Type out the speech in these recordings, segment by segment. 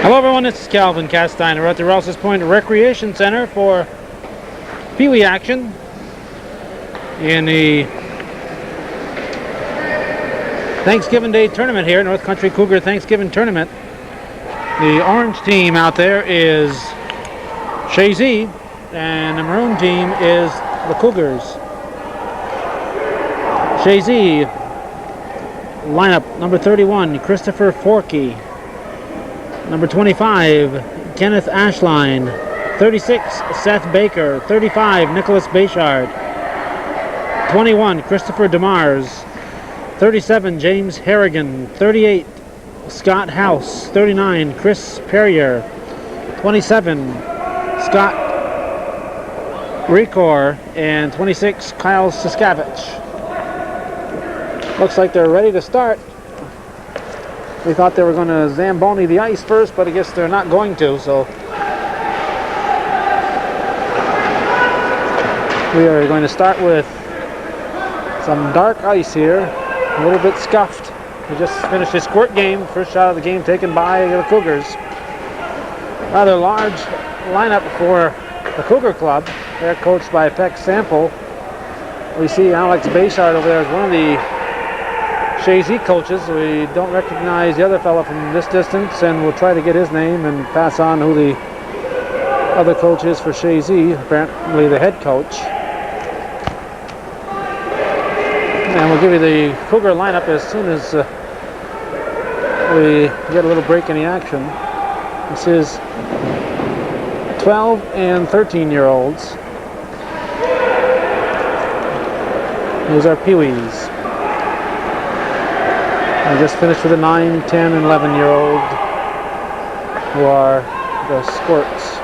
Hello everyone, this is Calvin Castine. We're at the Rouse's Point Recreation Center for PeeWee action in the Thanksgiving Day tournament here, North Country Cougar Thanksgiving Tournament. The orange team out there is Chazy, and the maroon team is the Cougars. Chazy lineup: number 31, Christopher Forkey. Number 25, Kenneth Ashline. 36, Seth Baker. 35, Nicholas Bayshard. 21, Christopher DeMars. 37, James Harrigan. 38, Scott House. 39, Chris Perrier. 27, Scott Recor. And 26, Kyle Siskavich. Looks like they're ready to start. We thought they were going to Zamboni the ice first, but I guess they're not going to, so we are going to start with some dark ice here, a little bit scuffed. We just finished a squirt game, first shot of the game taken by the Cougars. Rather large lineup for the Cougar Club. They're coached by Peck Sample. We see Alex Bayshard over there as one of the Chazy coaches. We don't recognize the other fellow from this distance, and we'll try to get his name and pass on who the other coach is for Chazy, apparently the head coach. And we'll give you the Cougar lineup as soon as we get a little break in the action. This is 12 and 13-year-olds. These are PeeWees. I just finished with a 9, 10, and 11-year-old who are the squirts.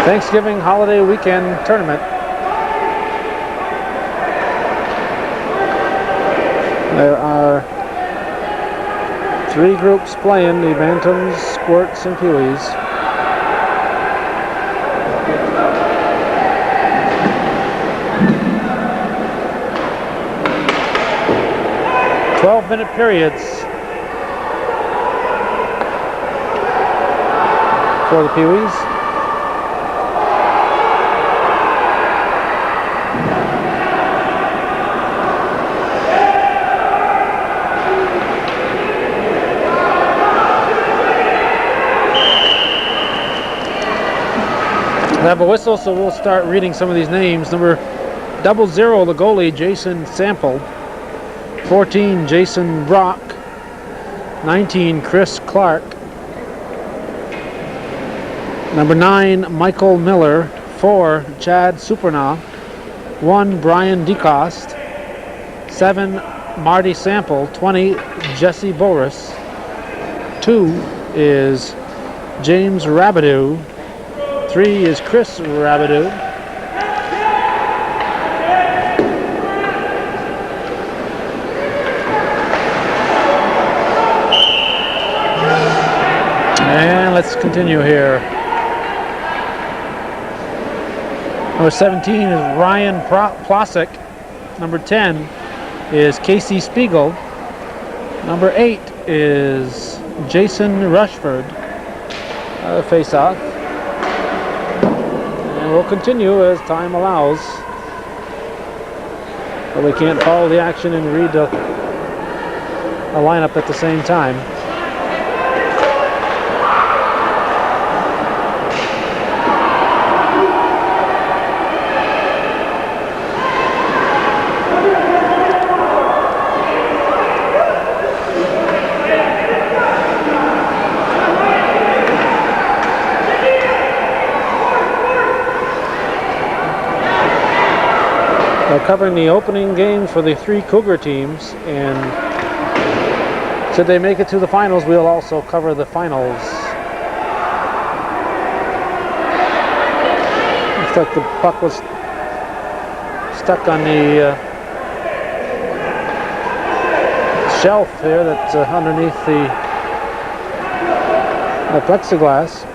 Thanksgiving holiday weekend tournament. There are 3 groups playing: the Bantams, Squirts, and PeeWees. 12-minute periods for the PeeWees. I have a whistle, so we'll start reading some of these names. Number 00, the goalie, Jason Sample. 14, Jason Brock. 19, Chris Clark. Number 9, Michael Miller. 4, Chad Supernaw. 1, Brian DeCoste. 7, Marty Sample. 20, Jesse Boris. 2 is James Rabideau. 3 is Chris Rabideau. And let's continue here. Number 17 is Ryan Plosick. Number 10 is Casey Spiegel. Number 8 is Jason Rushford. Face-off. And we'll continue as time allows. But we can't follow the action and read the lineup at the same time. We're covering the opening games for the 3 Cougar teams, and should they make it to the finals, we'll also cover the finals. Looks like the puck was stuck on the shelf here that's underneath the plexiglass.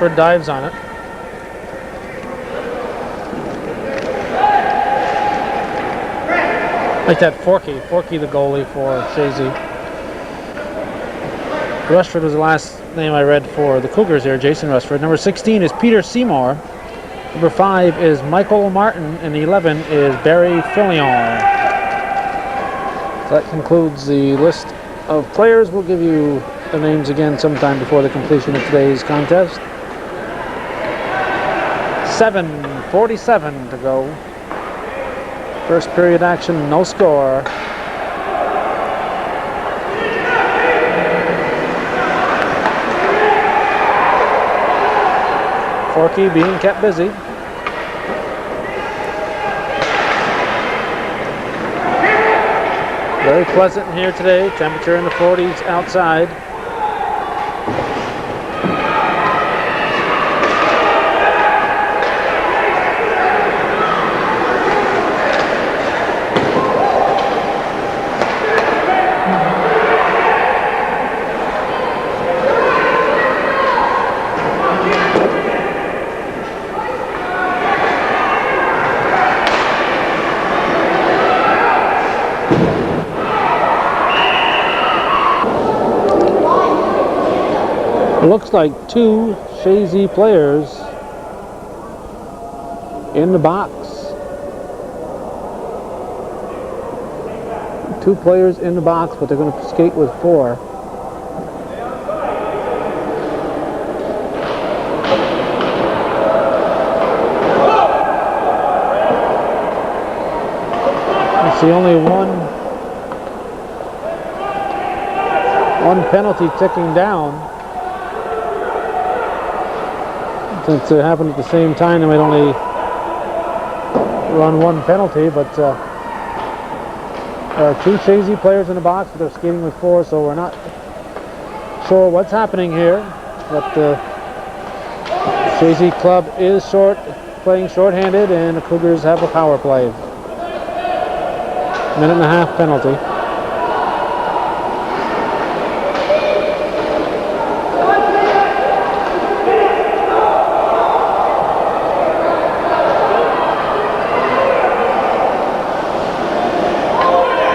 Rushford dives on it. Like that Forky the goalie for Chazy. Rushford was the last name I read for the Cougars here, Jason Rushford. Number 16 is Peter Seymour. Number 5 is Michael Martin, and 11 is Barry Fillion. So that concludes the list of players. We'll give you the names again sometime before the completion of today's contest. 7:47 to go. First period action, no score. Forky being kept busy. Very pleasant in here today. Temperature in the 40s outside. It looks like 2 Chazy players in the box. 2 players in the box, but they're going to skate with 4. I see only one penalty ticking down. Since it happened at the same time, they might only run 1 penalty, but there are 2 Chazy players in the box, but they're skating with 4, so we're not sure what's happening here. But the Chazy club is playing shorthanded, and the Cougars have a power play. 1.5-minute penalty.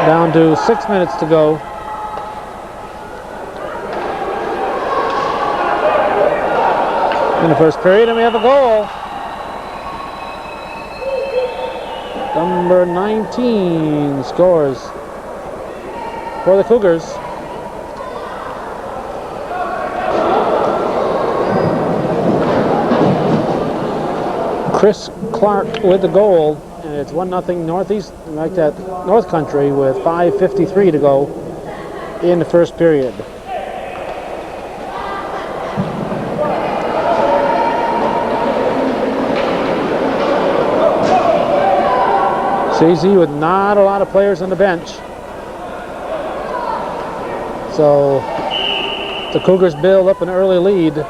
Down to 6 minutes to go. In the first period, and we have a goal. Number 19 scores for the Cougars. Chris Clark with the goal. It's 1-0 Northeast, like that North Country, with 5:53 to go in the first period. Chazy with not a lot of players on the bench. So the Cougars build up an early lead.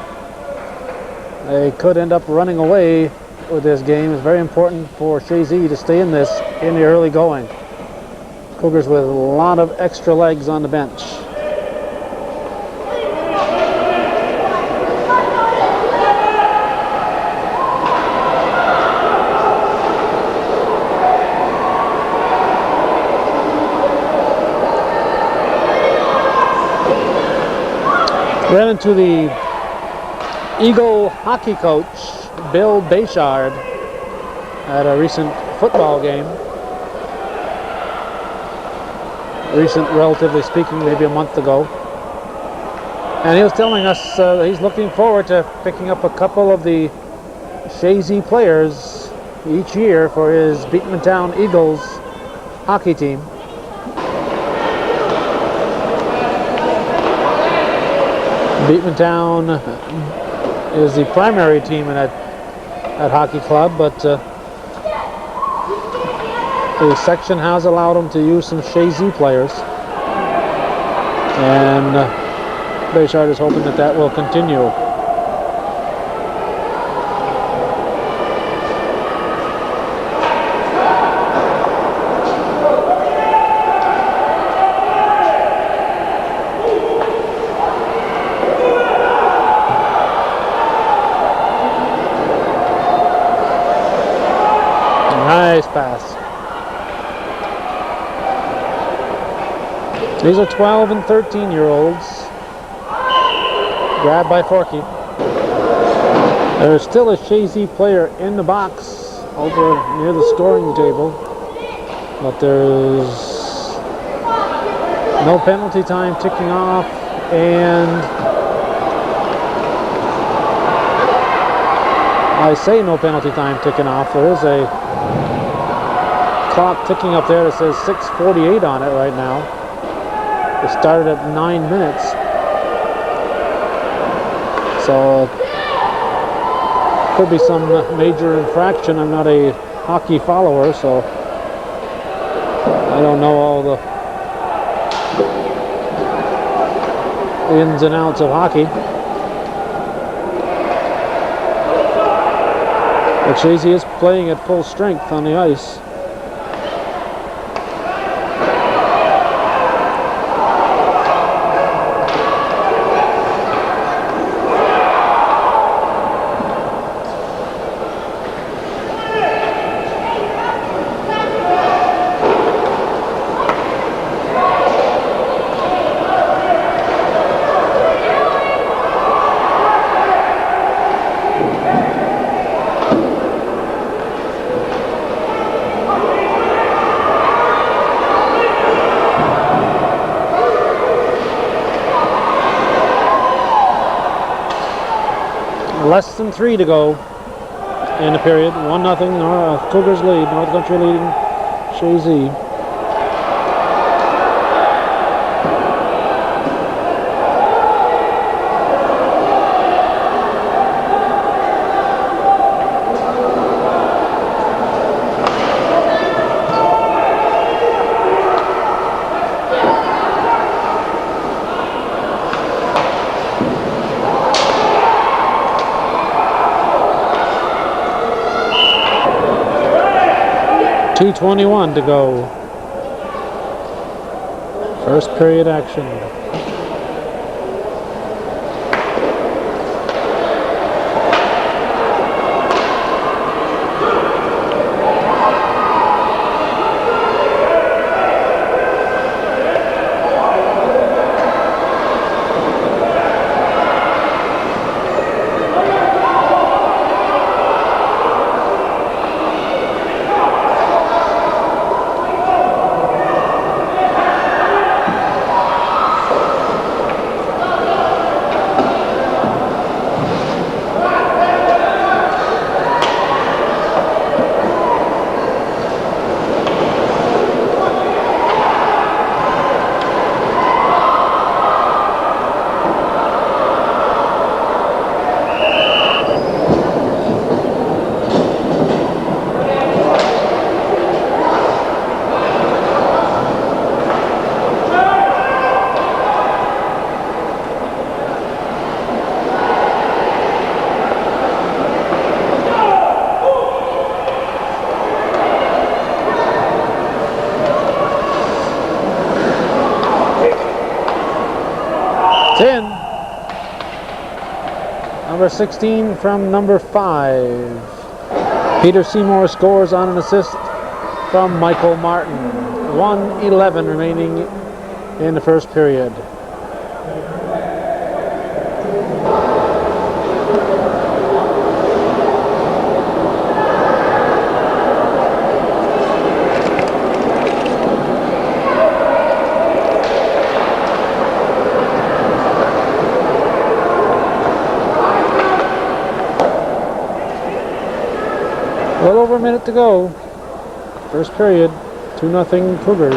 They could end up running away with this game. It's very important for Chazy to stay in this in the early going. Cougars with a lot of extra legs on the bench. Ran into the Eagle hockey coach, Bill Bayshard, at a recent football game. Recent, relatively speaking, maybe a month ago. And he was telling us he's looking forward to picking up a couple of the Chazy players each year for his Beekmantown Eagles hockey team. Beekmantown is the primary team in that hockey club, but the section has allowed them to use some Chazy players, and Bayshard is hoping that will continue. Nice pass. These are 12 and 13-year-olds. Grabbed by Forky. There's still a Chazy player in the box over near the scoring table, but there's no penalty time ticking off, and I say no penalty time ticking off. There is a clock ticking up there that says 6:48 on it right now. It started at 9 minutes. So could be some major infraction. I'm not a hockey follower, so I don't know all the ins and outs of hockey. But Chazy is playing at full strength on the ice. Less than 3 to go in the period. 1-0. Cougars lead. North Country leading Chazy. .221 to go. First period action. Number 16 from number 5. Peter Seymour scores on an assist from Michael Martin. 1:11 remaining in the first period. A little over a minute to go. First period, 2-0 Cougars.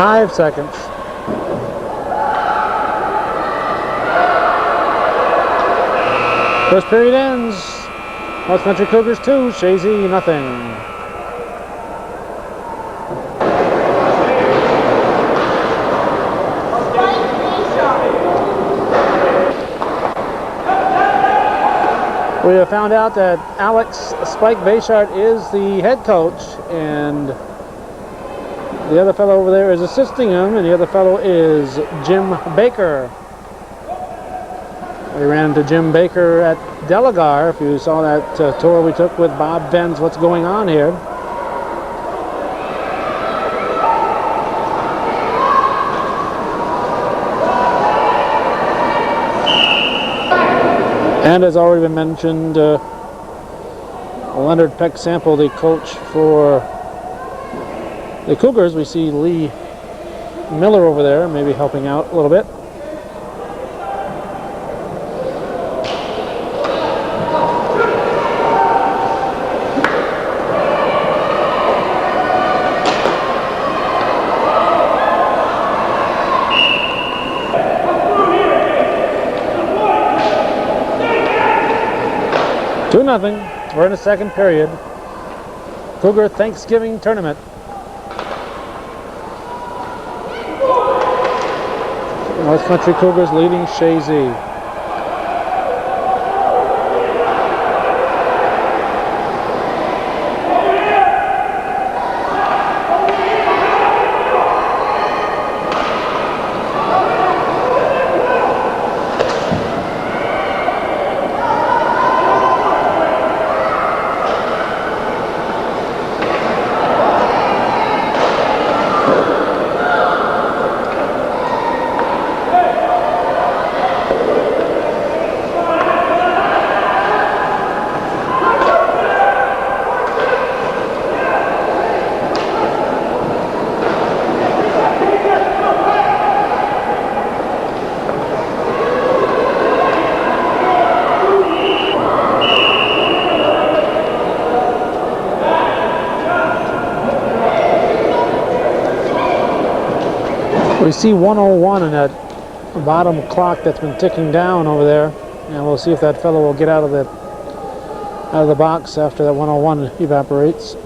5 seconds. First period ends. West Country Cougars 2, Chazy nothing. We have found out that Alex Spike Bayshart is the head coach, and the other fellow over there is assisting him, and the other fellow is Jim Baker. We ran into Jim Baker at Delagar, if you saw that tour we took with Bob Benz, What's Going On Here. And as already been mentioned, Leonard Peck Sample, the coach for the Cougars. We see Lee Miller over there, maybe helping out a little bit. Nothing. We're in the second period. Cougar Thanksgiving tournament. North Country Cougars leading Chazy. We see 101 in that bottom clock that's been ticking down over there, and we'll see if that fellow will get out of the box after that 101 evaporates.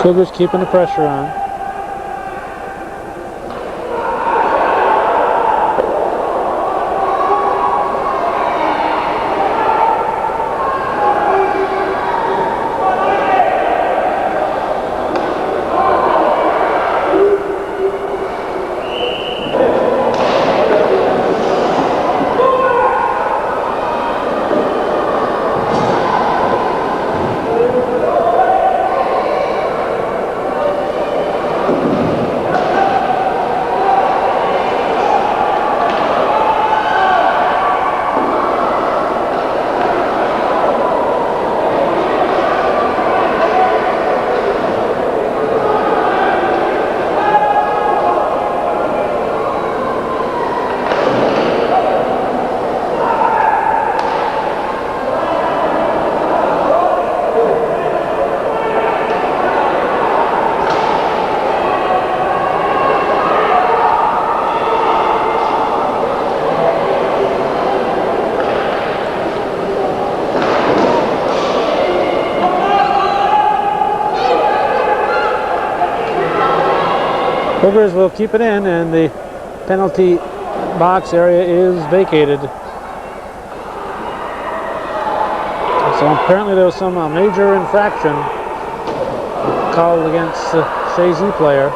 Cougars keeping the pressure on. Cougars will keep it in, and the penalty box area is vacated. So apparently there was some major infraction called against the Chazy player.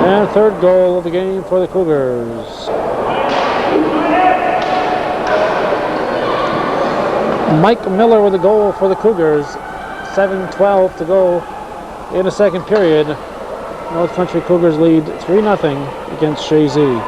And third goal of the game for the Cougars. Mike Miller with a goal for the Cougars. 7:12 to go in the second period. North Country Cougars lead 3-0 against Chazy.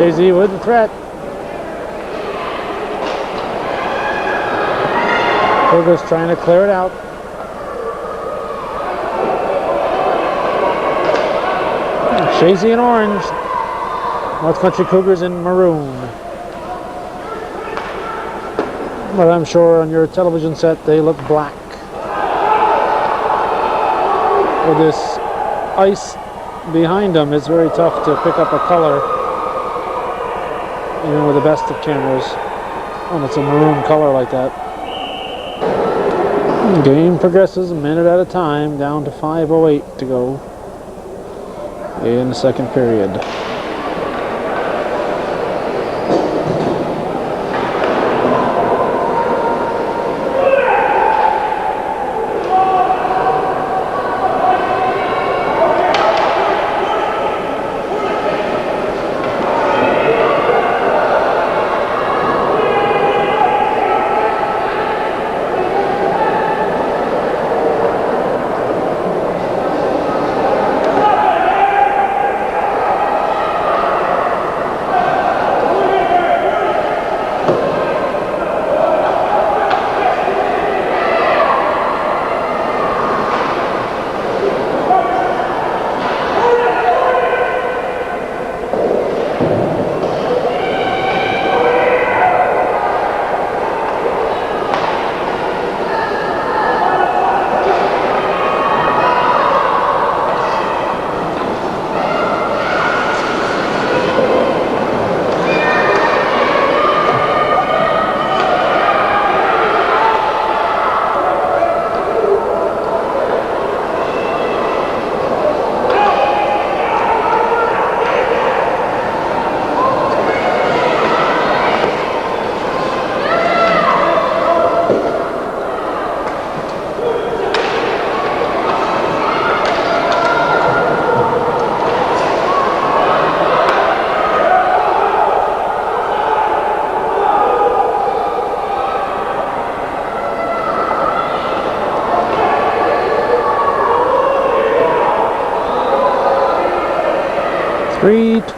Chazy with the threat. Cougars trying to clear it out. Chazy in orange. North Country Cougars in maroon. But I'm sure on your television set they look black. With this ice behind them, it's very tough to pick up a color, even with the best of cameras, when it's a maroon color like that. Game progresses a minute at a time, down to 5:08 to go in the second period.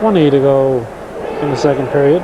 1:20 to go in the second period.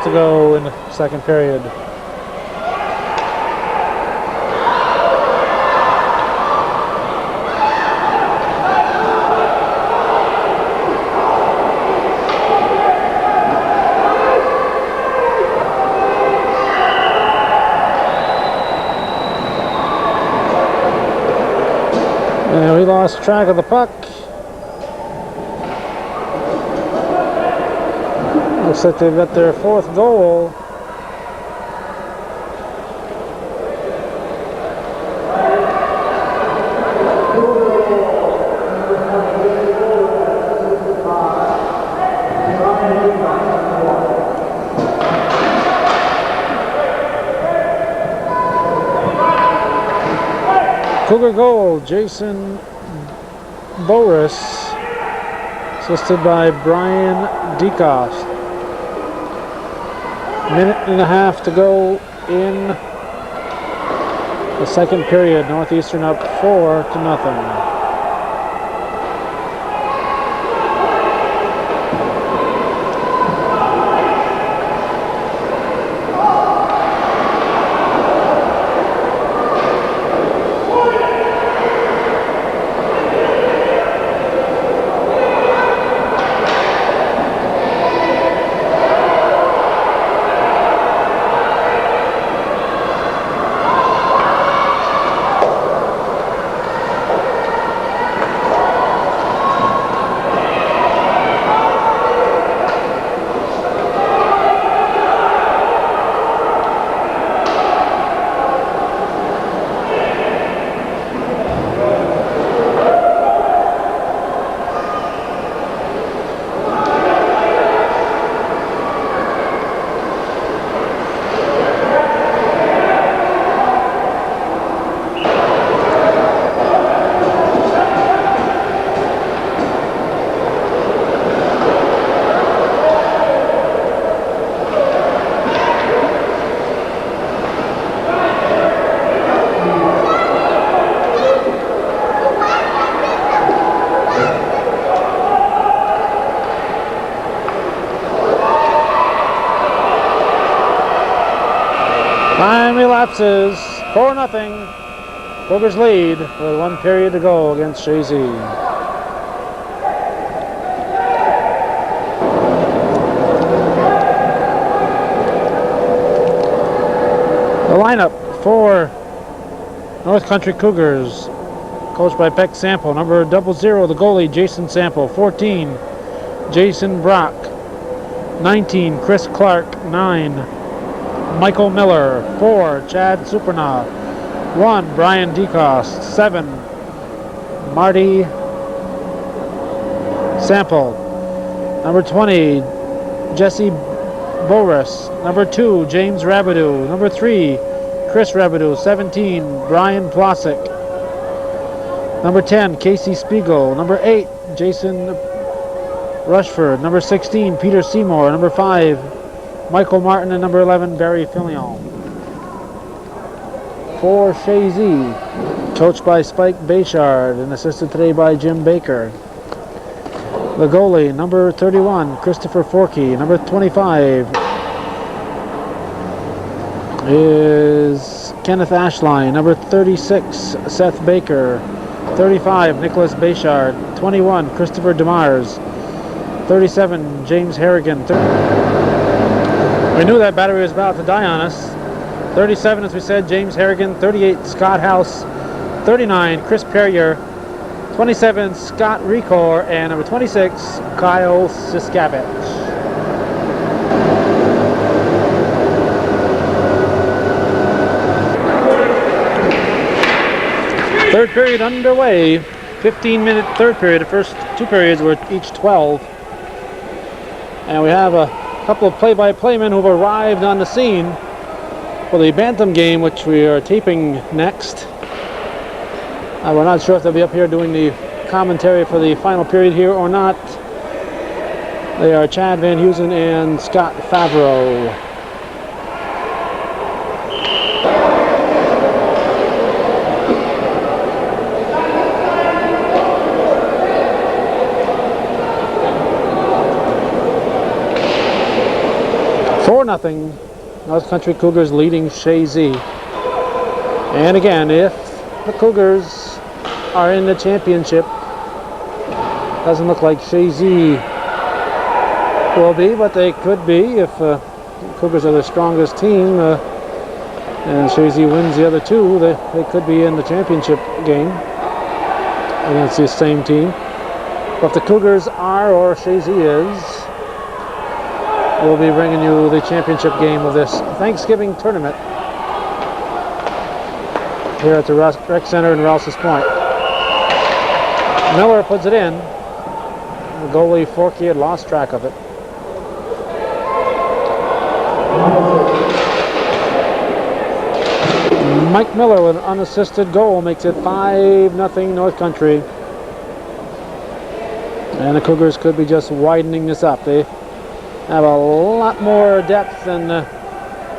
To go in the second period. And we lost track of the puck. Looks like they've got their fourth goal. Cougar goal, Jason Boris, assisted by Brian DeCoste. Minute and a half to go in the second period. Northeastern up 4-0. Time elapses, 4-0. Cougars lead with 1 period to go against Chazy. The lineup for North Country Cougars, coached by Peck Sample. Number 00, the goalie, Jason Sample. 14, Jason Brock. 19, Chris Clark. 9, Michael Miller. 4, Chad Superna. 1, Brian DeCoste. 7, Marty Sample. Number 20, Jesse Boris. Number 2, James Rabideau. Number 3, Chris Rabideau. 17, Brian Plosick. Number 10, Casey Spiegel. Number 8, Jason Rushford. Number 16, Peter Seymour. Number 5, Michael Martin. And number 11, Barry Fillion. For Chazy, Coached by Spike Bayshard and assisted today by Jim Baker. The goalie, number 31, Christopher Forkey. Number 25 is Kenneth Ashline. Number 36, Seth Baker. 35, Nicholas Bayshard. 21, Christopher DeMars. 37, James Harrigan. We knew that battery was about to die on us. 37, as we said, James Harrigan. 38, Scott House. 39, Chris Perrier. 27, Scott Recor. And number 26, Kyle Siskavich. Third period underway. 15-minute third period. The first two periods were each 12. And we have a couple of play-by-play men who have arrived on the scene for the Bantam game, which we are taping next. We're not sure if they'll be up here doing the commentary for the final period here or not. They are Chad Van Heusen and Scott Favreau. Nothing. North Country Cougars leading Chazy. And again, if the Cougars are in the championship, doesn't look like Chazy will be, but they could be if Cougars are the strongest team and Chazy wins the other two. They could be in the championship game against the same team. But if the Cougars are, or Chazy is, we'll be bringing you the championship game of this Thanksgiving tournament here at the Rec Center in Rouse's Point. Miller puts it in. The goalie Forkey had lost track of it. Mike Miller with an unassisted goal makes it 5-0 North Country. And the Cougars could be just widening this up. They have a lot more depth than the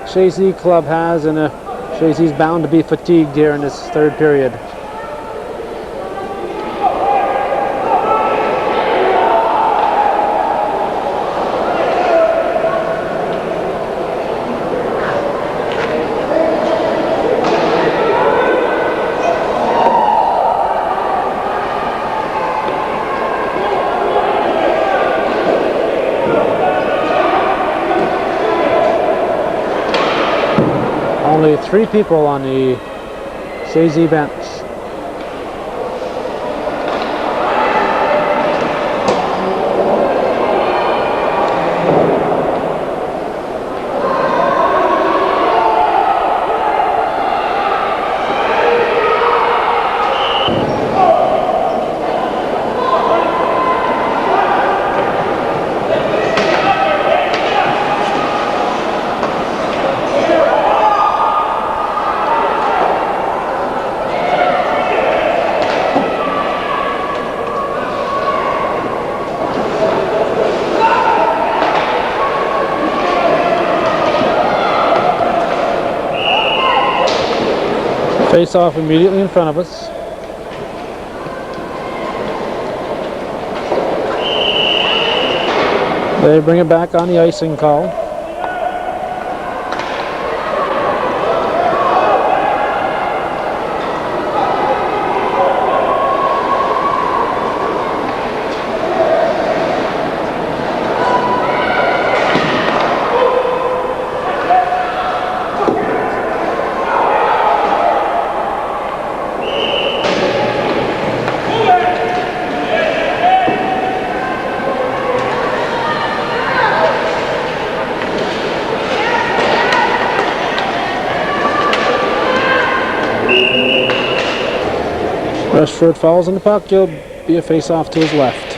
Chazy club has, and Chazy's bound to be fatigued here in this third period. Only 3 people on the Chazy bench. Face off immediately in front of us. They bring it back on the icing call. Rushford falls on the puck. He'll be a face-off to his left.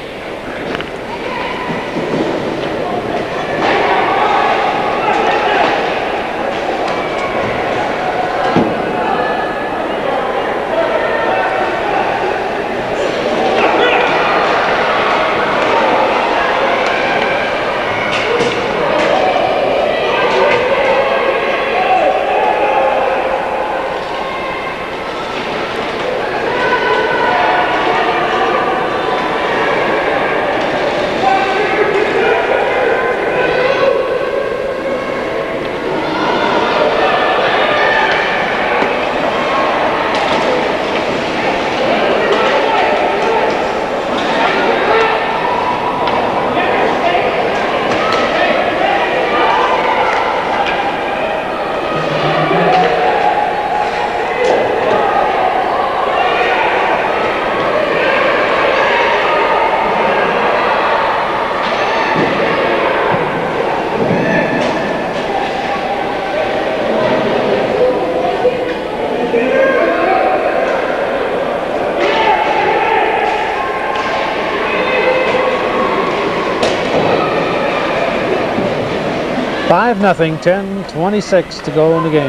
5-0, 10:26 to go in the game.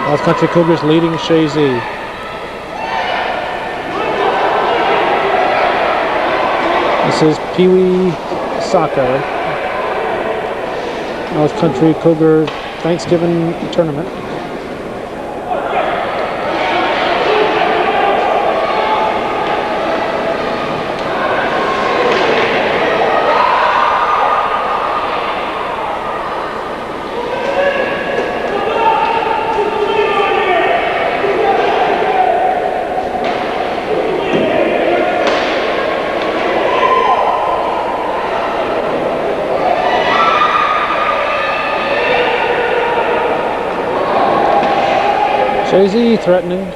North Country Cougars leading Chazy. This is PeeWee soccer. North Country Cougar Thanksgiving tournament. Chazy threatening.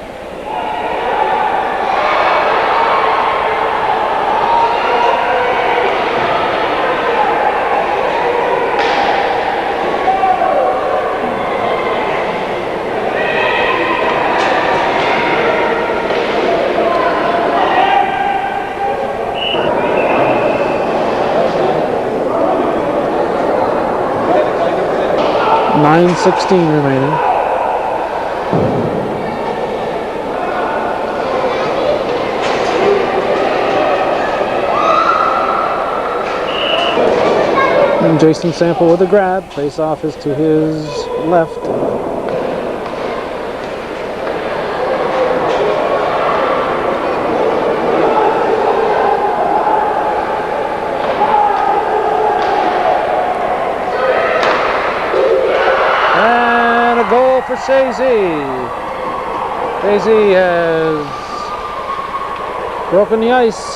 .9:16 remaining. And Jason Sample with a grab. Face off is to his left. And a goal for Chazy. Chazy has broken the ice.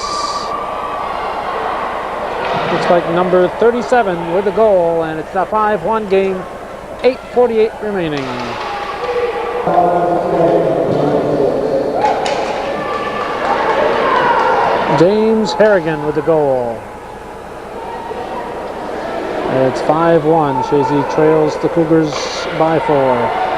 Looks like number 37 with a goal, and it's a 5-1 game, 8:48 remaining. James Harrigan with the goal. And it's 5-1. Chazy trails the Cougars by 4.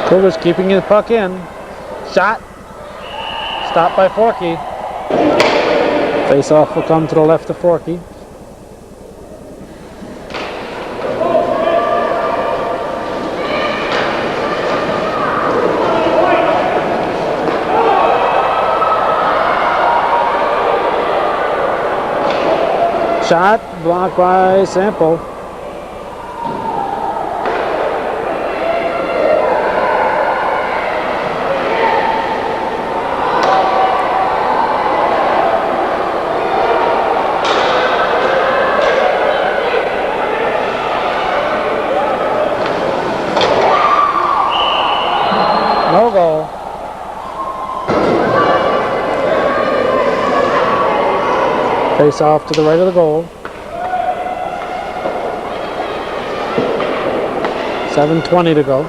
Cougars keeping the puck in. Shot. Stopped by Forkey. Face-off will come to the left of Forkey. Shot blocked by Sample. No goal. Face off to the right of the goal. 7:20 to go.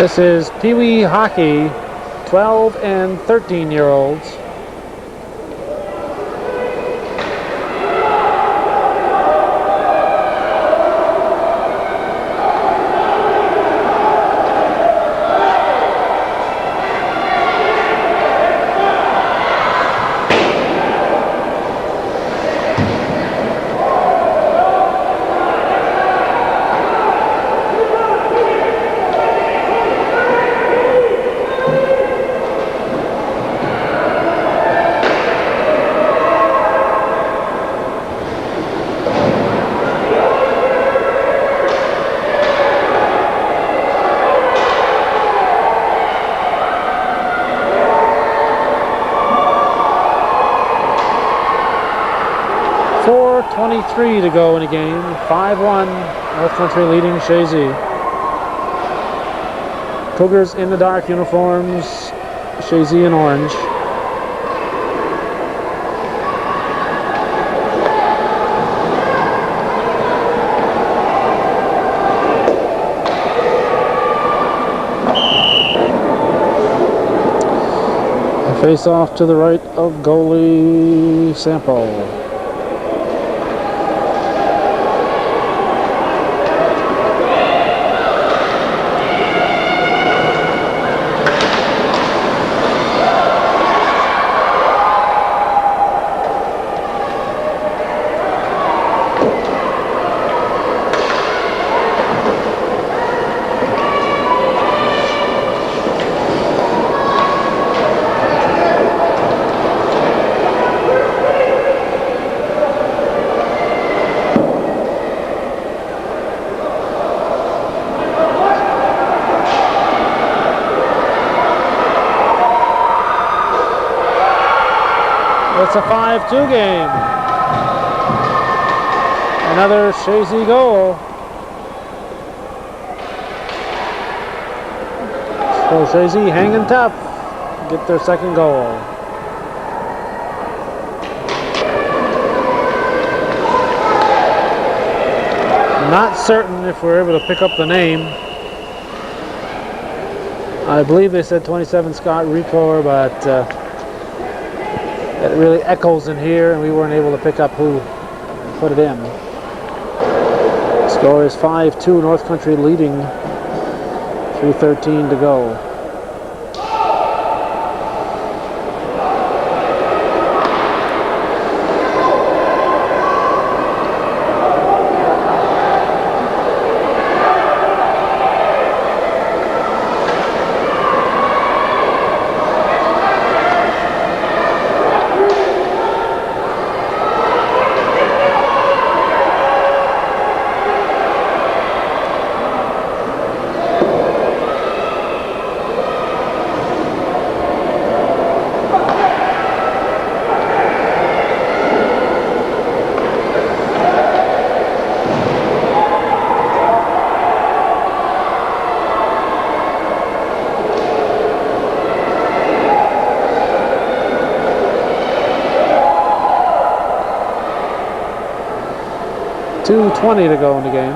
This is PeeWee hockey, 12 and 13-year-olds. .23 to go in the game. 5-1, North Country leading Chazy. Cougars in the dark uniforms, Chazy in orange. Face off to the right of goalie Sample. It's a 5-2 game. Another Chazy goal. So Chazy hanging tough. Get their second goal. Not certain if we're able to pick up the name. I believe they said 27 Scott Recor, but it really echoes in here, and we weren't able to pick up who put it in. Score is 5-2, North Country leading, 3:13 to go. .220 to go in the game.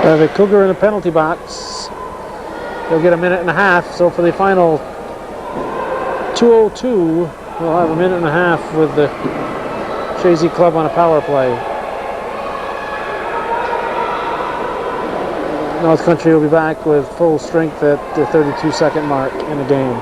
We have a Cougar in the penalty box. He'll get a minute and a half. So for the final 2:02, we'll have a minute and a half with the Chazy club on a power play. North Country will be back with full strength at the 32-second mark in the game.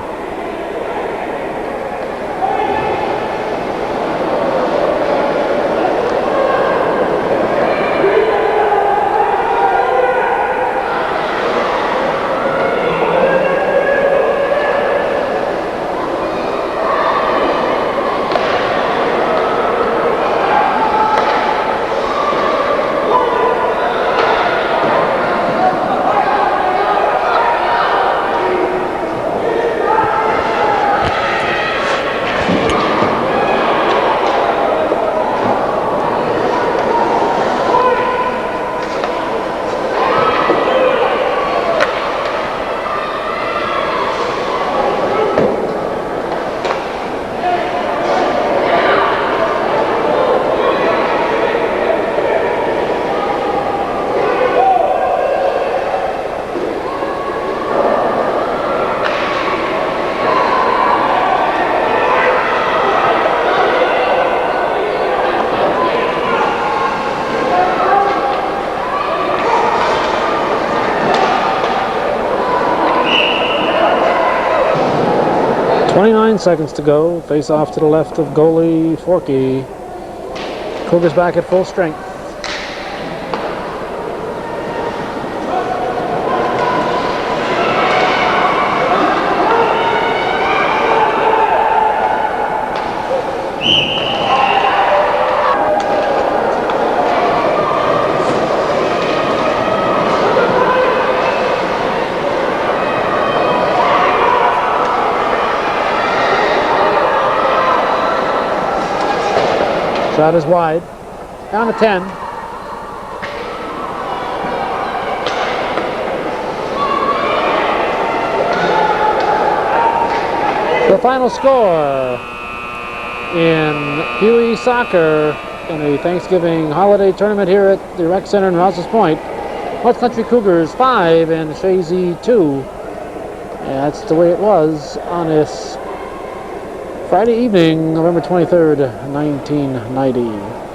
29 seconds to go. Face off to the left of goalie Forkey. Cougars back at full strength. Shot is wide. Down to 10. The final score in PeeWee soccer in the Thanksgiving holiday tournament here at the Rec Center in Rouse's Point. North Country Cougars 5 and Chazy 2. And that's the way it was on this Friday evening, November 23rd, 1990.